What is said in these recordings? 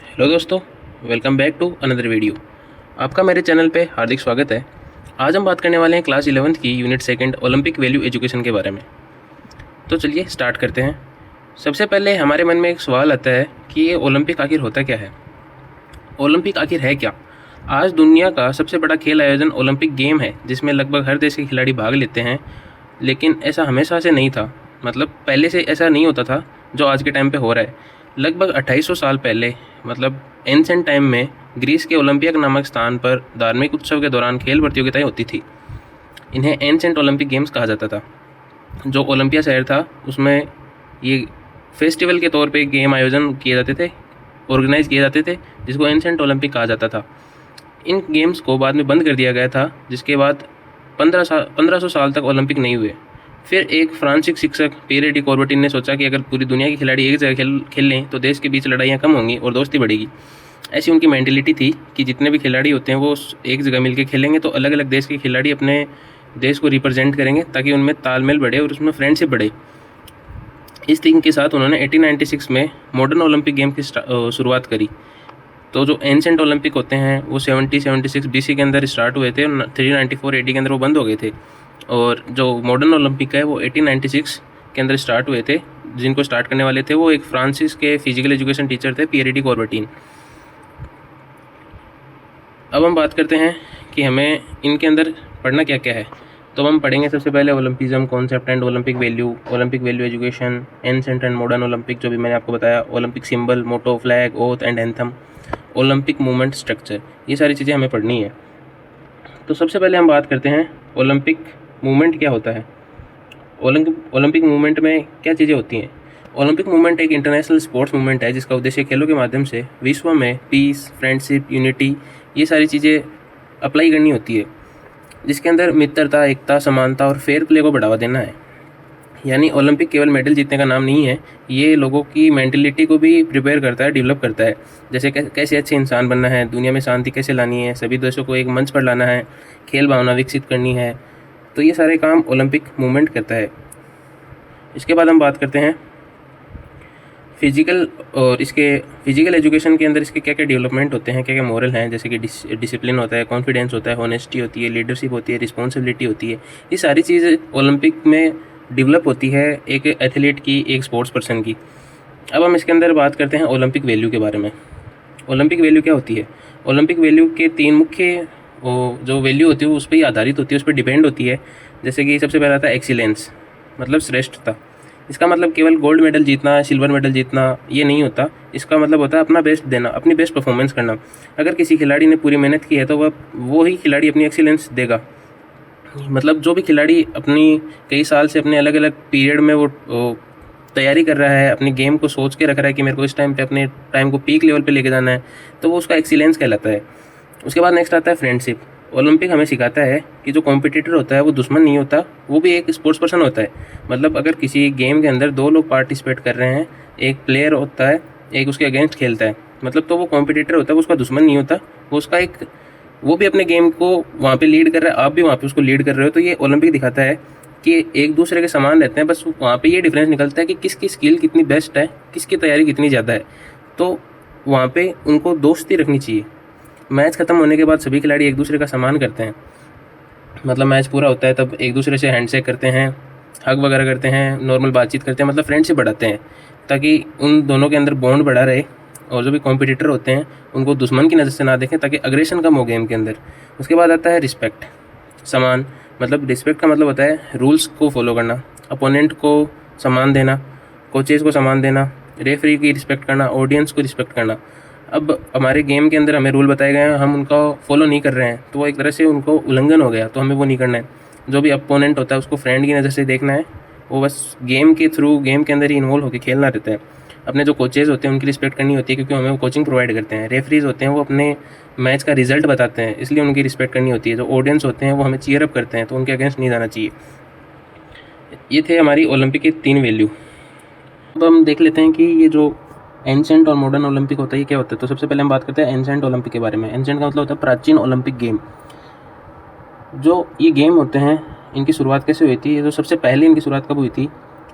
Hello दोस्तों, welcome back to another video. आपका मेरे चैनल पे हार्दिक स्वागत है। आज हम बात करने वाले हैं क्लास 11th की unit second Olympic value education के बारे में। तो चलिए स्टार्ट करते हैं। सबसे पहले हमारे मन में एक सवाल आता है कि ये ओलंपिक आखिर होता क्या है। ओलंपिक आखिर है क्या। आज दुनिया का सबसे बड़ा खेल आयोजन ओलंपिक गेम है, जिसमें लगभग हर देश के खिलाड़ी भाग लेते हैं। लेकिन ऐसा हमेशा से नहीं था, मतलब पहले से ऐसा नहीं होता था जो आज के टाइम पे हो रहा है। लगभग 2800 साल पहले, मतलब एंसेंट टाइम में, ग्रीस के ओलंपियक नामक स्थान पर धार्मिक उत्सव के दौरान खेल प्रतियोगिताएं होती थी। इन्हें एंसेंट ओलंपिक गेम्स कहा जाता था। जो ओलंपिया शहर था उसमें ये फेस्टिवल के तौर पे गेम आयोजन किए जाते थे, ऑर्गेनाइज किए जाते थे, जिसको एंसेंट ओलंपिक कहा जाता था। इन गेम्स को बाद में बंद कर दिया गया था, जिसके बाद 1500 साल तक ओलंपिक नहीं हुए। फिर एक फ्रांसीसी शिक्षक पियरे डी कॉर्बेटिन ने सोचा कि अगर पूरी दुनिया के खिलाड़ी एक जगह खेल लें तो देश के बीच लड़ाइयाँ कम होंगी और दोस्ती बढ़ेगी। ऐसी उनकी मेंटेलिटी थी कि जितने भी खिलाड़ी होते हैं वो एक जगह मिलकर खेलेंगे तो अलग अलग देश के खिलाड़ी अपने देश को रिप्रेजेंट करेंगे, ताकि उनमें तालमेल बढ़े और उसमें फ्रेंडशिप बढ़े। इस थिंक के साथ उन्होंने 1896 में मॉडर्न ओलंपिक गेम की शुरुआत करी। तो जो एंसेंट ओलंपिक होते हैं वो 76 BC के अंदर स्टार्ट हुए थे और 394 AD के अंदर वो बंद हो गए थे। और जो मॉडर्न ओलंपिक है वो 1896 के अंदर स्टार्ट हुए थे। जिनको स्टार्ट करने वाले थे वो एक फ्रांसिस के फिजिकल एजुकेशन टीचर थे, पियरे डी कॉर्बेटिन। अब हम बात करते हैं कि हमें इनके अंदर पढ़ना क्या क्या है। तो हम पढ़ेंगे सबसे पहले Olympism concept and Olympic value education, ancient and modern Olympic जो भी मैंने आपको बताया, Olympic symbol, motto, flag, oath and anthem, Olympic movement structure, ये सारी चीज़ें हमें पढ़नी है। तो सबसे पहले हम बात करते हैं ओलंपिक मूवमेंट क्या होता है। ओलंपिक मूवमेंट में क्या चीज़ें होती हैं। ओलंपिक मूवमेंट एक इंटरनेशनल स्पोर्ट्स मूवमेंट है जिसका उद्देश्य खेलों के माध्यम से विश्व में पीस, फ्रेंडशिप, यूनिटी, ये सारी चीज़ें अप्लाई करनी होती है, जिसके अंदर मित्रता, एकता, समानता और फेयर प्ले को बढ़ावा देना है। यानी ओलंपिक केवल मेडल जीतने का नाम नहीं है, ये लोगों की मेंटेलिटी को भी प्रिपेयर करता है, डेवलप करता है। जैसे कैसे अच्छे इंसान बनना है, दुनिया में शांति कैसे लानी है, सभी देशों को एक मंच पर लाना है, खेल भावना विकसित करनी है। तो ये सारे काम ओलंपिक मूवमेंट करता है। इसके बाद हम बात करते हैं फिजिकल, और इसके फिजिकल एजुकेशन के अंदर इसके क्या क्या डेवलपमेंट होते हैं, क्या क्या मॉरल हैं। जैसे कि डिसिप्लिन होता है, कॉन्फिडेंस होता है, ऑनेस्टी होती है, लीडरशिप होती है, रिस्पॉन्सिबिलिटी होती है। ये सारी चीज़ ओलंपिक में डेवलप होती है एक एथलीट की, एक स्पोर्ट्स पर्सन की। अब हम इसके अंदर बात करते हैं ओलंपिक वैल्यू के बारे में। ओलंपिक वैल्यू क्या होती है। ओलंपिक वैल्यू के 3 मुख्य जो वैल्यू होती है वो उस पर ही आधारित होती है, उस पर डिपेंड होती है। जैसे कि सबसे पहला आता है एक्सीलेंस, मतलब श्रेष्ठता। इसका मतलब केवल गोल्ड मेडल जीतना, सिल्वर मेडल जीतना ये नहीं होता। इसका मतलब होता है अपना बेस्ट देना, अपनी बेस्ट परफॉर्मेंस करना। अगर किसी खिलाड़ी ने पूरी मेहनत की है तो वो ही खिलाड़ी अपनी एक्सीलेंस देगा। मतलब जो भी खिलाड़ी अपनी कई साल से अपने अलग अलग पीरियड में वो तैयारी कर रहा है, अपनी गेम को सोच के रख रहा है कि मेरे को इस टाइम पे अपने टाइम को पीक लेवल पे लेके जाना है, तो वो उसका एक्सीलेंस कहलाता है। उसके बाद नेक्स्ट आता है फ्रेंडशिप। ओलंपिक हमें सिखाता है कि जो कॉम्पिटिटर होता है वो दुश्मन नहीं होता, वो भी एक स्पोर्ट्स पर्सन होता है। मतलब अगर किसी गेम के अंदर 2 लोग पार्टिसिपेट कर रहे हैं, एक प्लेयर होता है, एक उसके अगेंस्ट खेलता है, मतलब तो वो कॉम्पिटिटर होता है, वो उसका दुश्मन नहीं होता, वो उसका एक, वो भी अपने गेम को वहाँ पे लीड कर रहा है, आप भी वहाँ पे उसको लीड कर रहे हो। तो ये ओलंपिक दिखाता है कि एक दूसरे के समान रहते हैं, बस वहाँ पे ये डिफरेंस निकलता है कि किसकी स्किल कितनी बेस्ट है, किसकी तैयारी कितनी ज़्यादा है। तो वहाँ पे उनको दोस्ती रखनी चाहिए। मैच ख़त्म होने के बाद सभी खिलाड़ी एक दूसरे का सम्मान करते हैं। मतलब मैच पूरा होता है तब एक दूसरे से हैंडशेक करते हैं, हग वगैरह करते हैं, नॉर्मल बातचीत करते हैं, मतलब फ्रेंडशिप बढ़ाते हैं, ताकि उन दोनों के अंदर बॉन्ड बढ़ा रहे। और जो भी कॉम्पिटिटर होते हैं उनको दुश्मन की नज़र से ना देखें, ताकि अग्रेशन कम हो गेम के अंदर। उसके बाद आता है रिस्पेक्ट, सम्मान। मतलब रिस्पेक्ट का मतलब होता है रूल्स को फॉलो करना, अपोनेंट को सम्मान देना, कोचेज़ को सम्मान देना, रेफरी की रिस्पेक्ट करना, ऑडियंस को रिस्पेक्ट करना। अब हमारे गेम के अंदर हमें रूल बताए गए हैं, हम उनका फॉलो नहीं कर रहे हैं, तो वो एक तरह से उनको उल्लंघन हो गया, तो हमें वो नहीं करना है। जो भी अपोनेंट होता है उसको फ्रेंड की नज़र से देखना है, वो बस गेम के थ्रू, गेम के अंदर ही इन्वॉल्व होकर खेलना रहता है। अपने जो कोचेज़ होते हैं उनकी रिस्पेक्ट करनी होती है, क्योंकि हमें वो कोचिंग प्रोवाइड करते हैं। रेफरीज होते हैं वो अपने मैच का रिजल्ट बताते हैं, इसलिए उनकी रिस्पेक्ट करनी होती है। जो ऑडियंस होते हैं वो हमें चीयर अप करते हैं, तो उनके अगेंस्ट नहीं जाना चाहिए। ये थे हमारी ओलंपिक के 3 वैल्यू। अब हम देख लेते हैं कि ये जो एंसेंट और मॉडर्न ओलंपिक होता है ये क्या होता है। तो सबसे पहले हम बात करते हैं एंसेंट ओलंपिक के बारे में। एंसेंट का मतलब होता है प्राचीन ओलंपिक गेम। जो ये गेम होते हैं इनकी शुरुआत कैसे हुई थी, जो सबसे पहले इनकी शुरुआत कब हुई थी,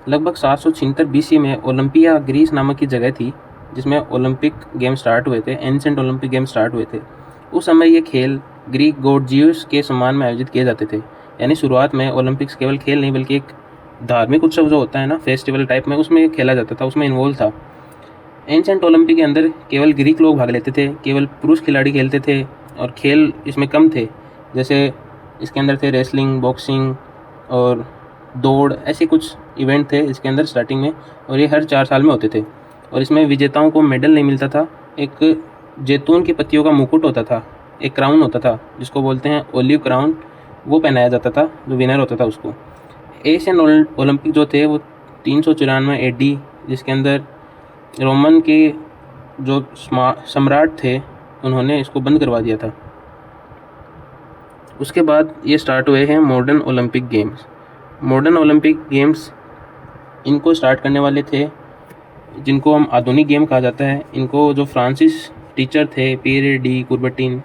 लगभग 776 BC में ओलंपिया ग्रीस नामक की जगह थी, जिसमें ओलंपिक गेम स्टार्ट हुए थे, एंशिएंट ओलंपिक गेम स्टार्ट हुए थे, उस समय ये खेल ग्रीक गॉड जियस के सम्मान में आयोजित किए जाते थे। यानी शुरुआत में ओलंपिक्स केवल खेल नहीं बल्कि एक धार्मिक उत्सव जो होता है ना, फेस्टिवल टाइप में, उसमें खेला जाता था, उसमें इन्वॉल्व था। एंशिएंट ओलंपिक के अंदर केवल ग्रीक लोग भाग लेते थे, केवल पुरुष खिलाड़ी खेलते थे और खेल इसमें कम थे। जैसे इसके अंदर थे रेसलिंग, बॉक्सिंग और दौड़, ऐसे कुछ इवेंट थे इसके अंदर स्टार्टिंग में, और ये हर 4 साल में होते थे। और इसमें विजेताओं को मेडल नहीं मिलता था, एक जैतून की पत्तियों का मुकुट होता था, एक क्राउन होता था जिसको बोलते हैं ओलिव क्राउन, वो पहनाया जाता था जो विनर होता था उसको। एशियन ओलंपिक जो थे वो 394 AD, जिसके अंदर रोमन के जो सम्राट थे उन्होंने इसको बंद करवा दिया था। उसके बाद ये स्टार्ट हुए हैं modern Olympic games. Modern Olympic games इनको स्टार्ट करने वाले थे, जिनको हम आधुनिक गेम कहा जाता है, इनको जो फ्रांसिस टीचर थे, पियरे डी कुर्बटीन,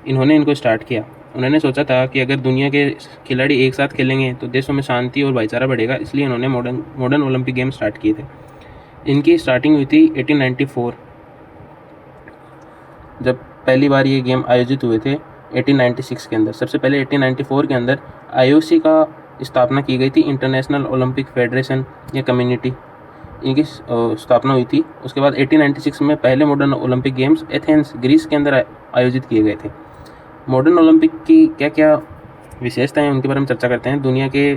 इन्होंने इनको स्टार्ट किया। उन्होंने सोचा था कि अगर दुनिया के खिलाड़ी एक साथ खेलेंगे तो देशों में शांति और भाईचारा बढ़ेगा, इसलिए उन्होंने मॉडर्न ओलंपिक गेम स्टार्ट किए थे। इनकी स्टार्टिंग हुई थी 1894, जब पहली बार ये गेम आयोजित हुए थे 1896 के अंदर। सबसे पहले 1894 के अंदर IOC का स्थापना की गई थी, इंटरनेशनल ओलंपिक फेडरेशन या कम्युनिटी, इनकी स्थापना हुई थी। उसके बाद 1896 में पहले modern Olympic games Athens Greece के अंदर आयोजित किए गए थे। मॉडर्न ओलंपिक की क्या क्या विशेषताएं हैं उनके बारे में चर्चा करते हैं। दुनिया के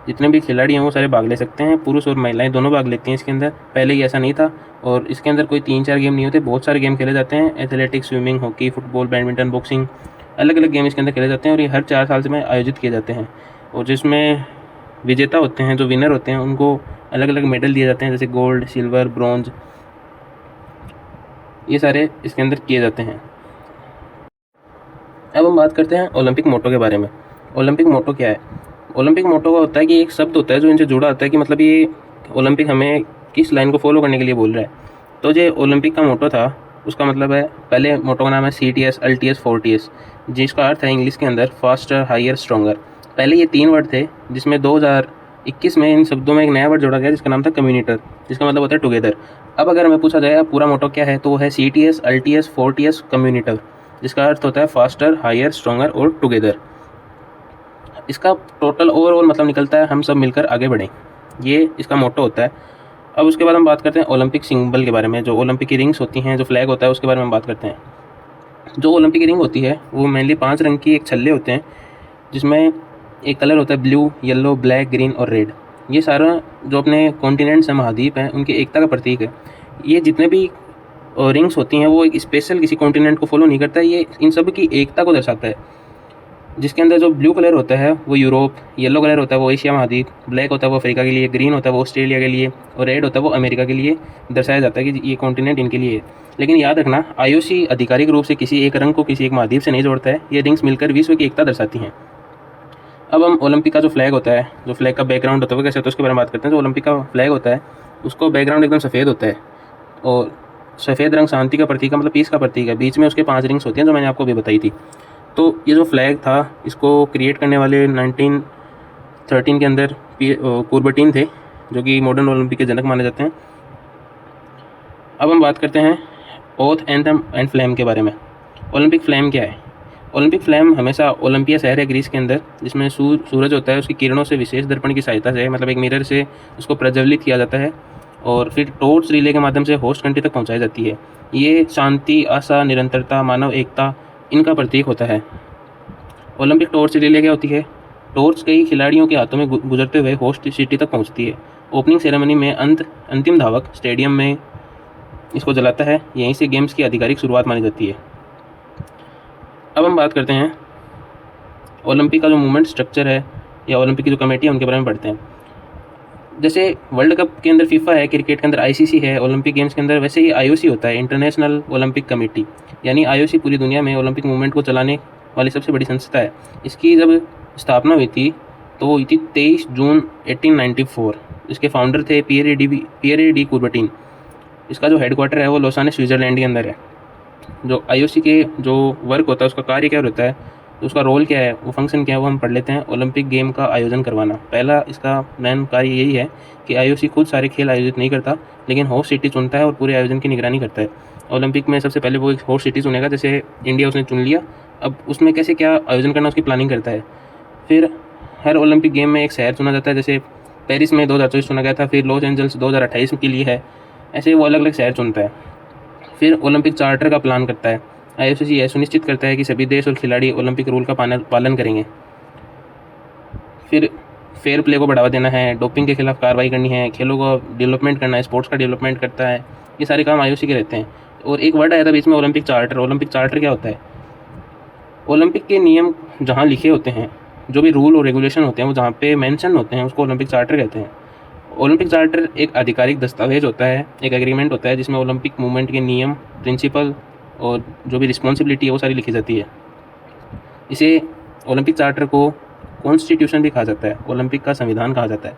जितने भी खिलाड़ी हैं वो सारे भाग ले सकते हैं, पुरुष और महिलाएं दोनों भाग लेती हैं इसके अंदर। पहले ये ऐसा नहीं था, और इसके अंदर कोई 3-4 गेम नहीं होते, बहुत सारे गेम खेले जाते हैं। Athletics, swimming, hockey, football, badminton, boxing, अलग अलग गेम इसके अंदर खेले जाते हैं, और ये हर 4 साल से में आयोजित किए जाते हैं। और जिसमें विजेता होते हैं, जो विनर होते हैं, उनको अलग अलग मेडल दिए जाते हैं, जैसे गोल्ड, सिल्वर, ब्रॉन्ज, ये सारे इसके अंदर किए जाते हैं। अब हम बात करते हैं ओलंपिक मोटो के बारे में। ओलंपिक मोटो क्या है? ओलंपिक मोटो का होता है कि एक शब्द होता है जो इनसे जुड़ा होता है, कि मतलब ये ओलंपिक हमें किस लाइन को फॉलो करने के लिए बोल रहा है। तो जो ओलंपिक का मोटो था उसका मतलब है, पहले मोटो का नाम है CTS, LTS, 4TS, जिसका अर्थ है इंग्लिश के अंदर फास्टर, हायर, स्ट्रॉन्गर। पहले ये 3 वर्ड थे, जिसमें 2021 में इन शब्दों में एक नया वर्ड जोड़ा गया जिसका नाम था कम्युनिटर, जिसका मतलब होता है टुगेदर। अब अगर हमें पूछा जाए पूरा मोटो क्या है, तो वो है CTS, LTS, 4TS, कम्युनिटर, जिसका अर्थ होता है फास्टर, हायर, स्ट्रॉन्गर और टुगेदर। इसका टोटल ओवरऑल मतलब निकलता है हम सब मिलकर आगे बढ़ें, ये इसका मोटो होता है। अब उसके बाद हम बात करते हैं ओलंपिक सिंबल के बारे में, जो ओलंपिक की रिंग्स होती हैं, जो फ्लैग होता है, उसके बारे में हम बात करते हैं। जो ओलंपिक की रिंग होती है वो मेनली 5 रंग की एक छल्ले होते हैं, जिसमें एक कलर होता है ब्लू, येलो, ब्लैक, ग्रीन और रेड। ये सारा जो अपने कॉन्टिनेंट्स हैं, महाद्वीप हैं, उनकी एकता का प्रतीक है। ये जितने भी रिंग्स होती हैं वो एक स्पेशल किसी कॉन्टिनेंट को फॉलो नहीं करता है, ये इन सब की एकता को दर्शाता है। जिसके अंदर जो ब्लू कलर होता है वो यूरोप, येलो कलर होता है वो एशिया महाद्वीप, ब्लैक होता है वो अफ्रीका के लिए, ग्रीन होता है वो ऑस्ट्रेलिया के लिए, और रेड होता है वो अमेरिका के लिए दर्शाया जाता है कि ये कॉन्टिनेंट इनके लिए है। लेकिन याद रखना, IOC आधिकारिक रूप से किसी एक रंग को किसी एक महाद्वीप से नहीं जोड़ता है, ये रिंग्स मिलकर विश्व की एकता दर्शाती हैं। अब हम ओलंपिक का जो फ्लैग होता है, जो फ्लैग का बैकग्राउंड होता है वो कैसे होता है उसके बारे में बात करते हैं। जो ओलंपिक का फ्लैग होता है उसको बैकग्राउंड एकदम सफ़ेद होता है, और सफ़ेद रंग शांति का प्रतीक है, मतलब पीस का प्रतीक है। बीच में उसके 5 रिंग्स होती हैं जो मैंने आपको अभी बताई थी। तो ये जो फ्लैग था इसको क्रिएट करने वाले 1913 के अंदर कुर्बटीन थे, जो कि मॉडर्न ओलंपिक के जनक माने जाते हैं। अब हम बात करते हैं ओथ, एंथम एंड फ्लेम के बारे में। ओलंपिक फ्लेम क्या है? ओलंपिक फ्लेम हमेशा ओलंपिया शहर है ग्रीस के अंदर, जिसमें सूरज होता है, उसकी किरणों से विशेष दर्पण की सहायता से, मतलब एक मिरर से उसको प्रज्वलित किया जाता है, और फिर टॉर्च रिले के माध्यम से होस्ट कंट्री तक पहुंचाई जाती है। ये शांति, आशा, निरंतरता, मानव एकता, इनका प्रतीक होता है। ओलंपिक टॉर्च रिले क्या होती है? टॉर्च कई खिलाड़ियों के हाथों में गुजरते हुए होस्ट सिटी तक पहुंचती है। ओपनिंग सेरेमनी में अंतिम धावक स्टेडियम में इसको जलाता है, यहीं से गेम्स की आधिकारिक शुरुआत मानी जाती है। अब हम बात करते हैं ओलंपिक का जो मूवमेंट स्ट्रक्चर है या ओलंपिक की जो कमेटी है उनके बारे में पढ़ते हैं। जैसे वर्ल्ड कप के अंदर फीफा है, क्रिकेट के अंदर ICC है, ओलंपिक गेम्स के अंदर वैसे ही IOC होता है, इंटरनेशनल ओलंपिक कमेटी। यानी IOC पूरी दुनिया में ओलंपिक मूवमेंट को चलाने वाली सबसे बड़ी संस्था है। इसकी जब स्थापना हुई थी तो वो हुई थी 23 जून 1894। इसके फाउंडर थे पियरे डी कुर्बटीन। इसका जो हेडक्वार्टर है वो लोसाने, स्विट्ज़रलैंड के अंदर है। जो IOC के जो वर्क होता है उसका कार्य क्या होता है? तो उसका रोल क्या है, वो फंक्शन क्या है, वो हम पढ़ लेते हैं। ओलंपिक गेम का आयोजन करवाना, पहला इसका मेन कार्य यही है कि आईओसी खुद सारे खेल आयोजित नहीं करता, लेकिन होस्ट सिटी चुनता है और पूरे आयोजन की निगरानी करता है। ओलंपिक में सबसे पहले वो एक होस्ट सिटी चुनेगा, जैसे इंडिया उसने चुन लिया, अब उसमें कैसे क्या आयोजन करना उसकी प्लानिंग करता है। फिर हर ओलंपिक गेम में एक शहर चुना जाता है, जैसे पेरिस में 2024 चुना गया था, फिर लॉस एंजल्स 2028 के लिए है, ऐसे वो अलग अलग शहर चुनता है। फिर ओलंपिक चार्टर का प्लान करता है। आईओसी यह सुनिश्चित करता है कि सभी देश और खिलाड़ी ओलंपिक रूल का पालन करेंगे। फिर फेयर प्ले को बढ़ावा देना है, डोपिंग के खिलाफ कार्रवाई करनी है, खेलों को डेवलपमेंट करना है, स्पोर्ट्स का डेवलपमेंट करता है, ये सारे काम आईओसी के रहते हैं। और एक वर्ड आया था बीच में, ओलंपिक चार्टर। ओलंपिक चार्टर क्या होता है? ओलंपिक के नियम जहाँ लिखे होते हैं, जो भी रूल और रेगुलेशन होते हैं वो जहाँ पे मेंशन होते हैं, उसको ओलंपिक चार्टर कहते हैं। ओलंपिक चार्टर एक आधिकारिक दस्तावेज होता है, एक एग्रीमेंट होता है, जिसमें ओलंपिक मूवमेंट के नियम, प्रिंसिपल और जो भी रिस्पॉन्सिबिलिटी है वो सारी लिखी जाती है। इसे ओलंपिक चार्टर को कॉन्स्टिट्यूशन भी कहा जाता है, ओलंपिक का संविधान कहा जाता है।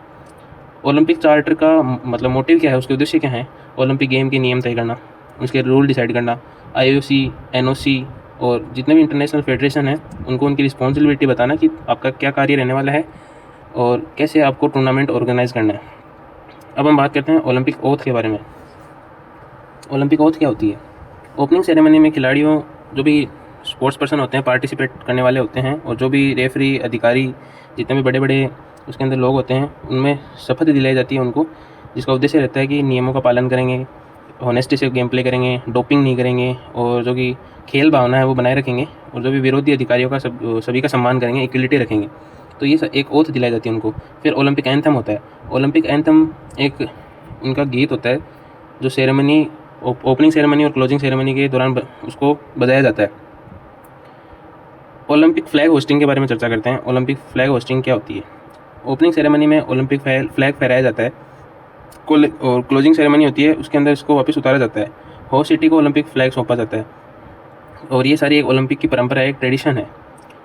ओलंपिक चार्टर का मतलब मोटिव क्या है, उसके उद्देश्य क्या हैं? ओलंपिक गेम के नियम तय करना, उसके रूल डिसाइड करना, आईओसी, एनओसी और जितने भी इंटरनेशनल फेडरेशन हैं उनको उनकी रिस्पॉन्सिबिलिटी बताना कि आपका क्या कार्य रहने वाला है और कैसे आपको टूर्नामेंट ऑर्गेनाइज करना है। अब हम बात करते हैं ओलंपिक ओथ के बारे में। ओलंपिक ओथ क्या होती है? ओपनिंग सेरेमनी में खिलाड़ियों, जो भी स्पोर्ट्स पर्सन होते हैं, पार्टिसिपेट करने वाले होते हैं, और जो भी रेफरी, अधिकारी, जितने भी बड़े बड़े उसके अंदर लोग होते हैं, उनमें शपथ दिलाई जाती है उनको, जिसका उद्देश्य रहता है कि नियमों का पालन करेंगे, ऑनेस्टी से गेम प्ले करेंगे, डोपिंग नहीं करेंगे, और जो कि खेल भावना है वो बनाए रखेंगे, और जो भी विरोधी अधिकारियों का सभी का सम्मान करेंगे, इक्वलिटी रखेंगे। तो ये एक ओथ दिलाई जाती है उनको। फिर ओलंपिक एंथम होता है। ओलंपिक एंथम एक उनका गीत होता है जो सेरेमनी, ओपनिंग सेरेमनी और क्लोजिंग सेरेमनी के दौरान उसको बजाया जाता है। ओलंपिक फ्लैग होस्टिंग के बारे में चर्चा करते हैं। ओलंपिक फ्लैग होस्टिंग क्या होती है? ओपनिंग सेरेमनी में ओलंपिक फ्लैग फहराया जाता है, और क्लोजिंग सेरेमनी होती है, उसके अंदर इसको वापस उतारा जाता है। होस्ट सिटी को ओलंपिक फ्लैग सौंपा जाता है, और ये सारी एक ओलंपिक की परंपरा है, एक ट्रेडिशन है।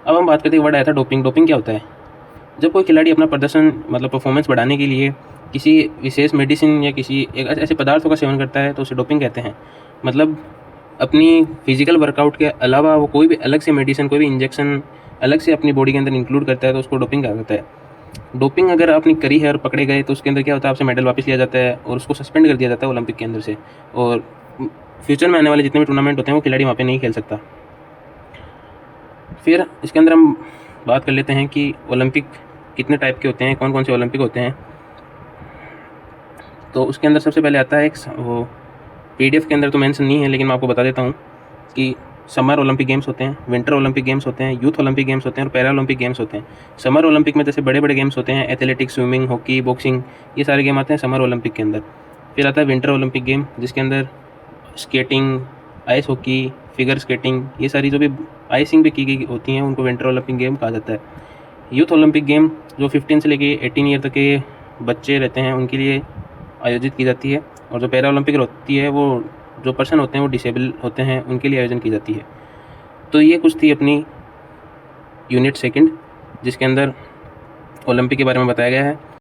अब हम बात करते हैं, वर्ड आया था डोपिंग। डोपिंग क्या होता है? जब कोई खिलाड़ी अपना प्रदर्शन मतलब परफॉर्मेंस बढ़ाने के लिए किसी विशेष मेडिसिन या किसी एक ऐसे पदार्थों का सेवन करता है तो उसे डोपिंग कहते हैं। मतलब अपनी फिजिकल वर्कआउट के अलावा वो कोई भी अलग से मेडिसिन, कोई भी इंजेक्शन अलग से अपनी बॉडी के अंदर इंक्लूड करता है तो उसको डोपिंग कहा जाता है। डोपिंग अगर आपने करी है और पकड़े गए तो उसके अंदर क्या होता है, आपसे मेडल वापस लिया जाता है और उसको सस्पेंड कर दिया जाता है ओलंपिक के अंदर से, और फ्यूचर में आने वाले जितने भी टूर्नामेंट होते हैं वो खिलाड़ी वहाँ पे नहीं खेल सकता। फिर इसके अंदर हम बात कर लेते हैं कि ओलंपिक कितने टाइप के होते हैं, कौन कौन से ओलंपिक होते हैं। तो उसके अंदर सबसे पहले आता है एक, वो पीडीएफ के अंदर तो मेंशन नहीं है, लेकिन मैं आपको बता देता हूँ कि समर ओलंपिक गेम्स होते हैं, विंटर ओलंपिक गेम्स होते हैं, यूथ ओलंपिक गेम्स होते हैं और पैरा ओलंपिक गेम्स होते हैं। समर ओलंपिक में जैसे बड़े बड़े गेम्स होते हैं, एथलेटिक्स, स्विमिंग, हॉकी, बॉक्सिंग, ये सारे गेम आते हैं समर ओलंपिक के अंदर। फिर आता है विंटर ओलंपिक गेम, जिसके अंदर skating, ice hockey, figure skating, ये सारी जो भी आइसिंग भी की गई होती हैं उनको विंटर ओलंपिक गेम कहा जाता है। यूथ ओलंपिक गेम जो 15 से लेके 18 ईयर तक के बच्चे रहते हैं उनके लिए आयोजित की जाती है, और जो पैरा ओलंपिक होती है वो जो पर्सन होते हैं वो डिसेबल होते हैं उनके लिए आयोजन की जाती है। तो ये कुछ थी अपनी यूनिट सेकंड, जिसके अंदर ओलंपिक के बारे में बताया गया है।